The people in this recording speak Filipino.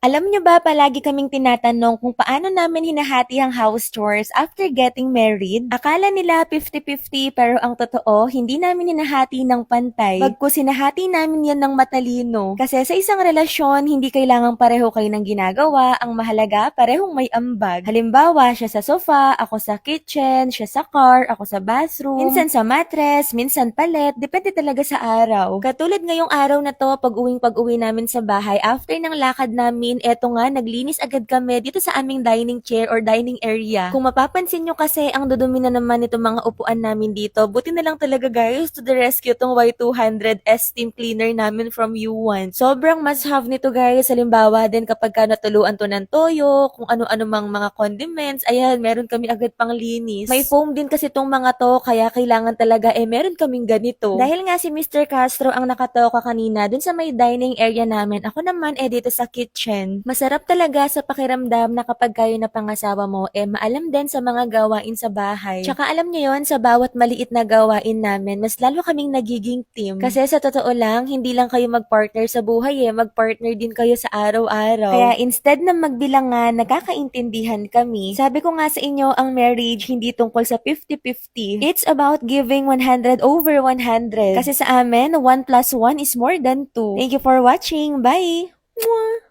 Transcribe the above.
Alam niyo ba, palagi kaming tinatanong kung paano namin hinahati ang house chores after getting married? Akala nila 50-50 pero ang totoo, hindi namin hinahati ng pantay. Bagkus hinahati namin yan ng matalino. Kasi sa isang relasyon, hindi kailangang pareho kayo ng ginagawa. Ang mahalaga, parehong may ambag. Halimbawa, siya sa sofa, ako sa kitchen, siya sa car, ako sa bathroom, minsan sa mattress, minsan palet, depende talaga sa araw. Katulad ngayong araw na to, pag-uwi namin sa bahay, after ng lakad namin, eto nga, naglinis agad kami dito sa aming dining chair or dining area. Kung mapapansin nyo kasi, ang dudumi na naman itong mga upuan namin dito. Buti na lang talaga guys, to the rescue tong Y200 steam cleaner namin from U1. Sobrang must have nito guys. Halimbawa din kapag ka natuluan to ng toyo, kung ano-ano mang mga condiments, ayan, meron kami agad pang linis. May foam din kasi tong mga to, kaya kailangan talaga meron kaming ganito. Dahil nga si Mr. Castro ang nakatoka kanina dun sa may dining area namin, ako naman dito sa kitchen. Masarap talaga sa pakiramdam na kapag kayo na pangasawa mo, maalam din sa mga gawain sa bahay. Tsaka alam nyo yon, sa bawat maliit na gawain namin, mas lalo kaming nagiging team. Kasi sa totoo lang, hindi lang kayo magpartner sa buhay magpartner din kayo sa araw-araw. Kaya instead na magbilangan, nakakaintindihan kami. Sabi ko nga sa inyo, ang marriage hindi tungkol sa 50-50. It's about giving 100 over 100. Kasi sa amin, 1 plus 1 is more than 2. Thank you for watching. Bye! Mwah!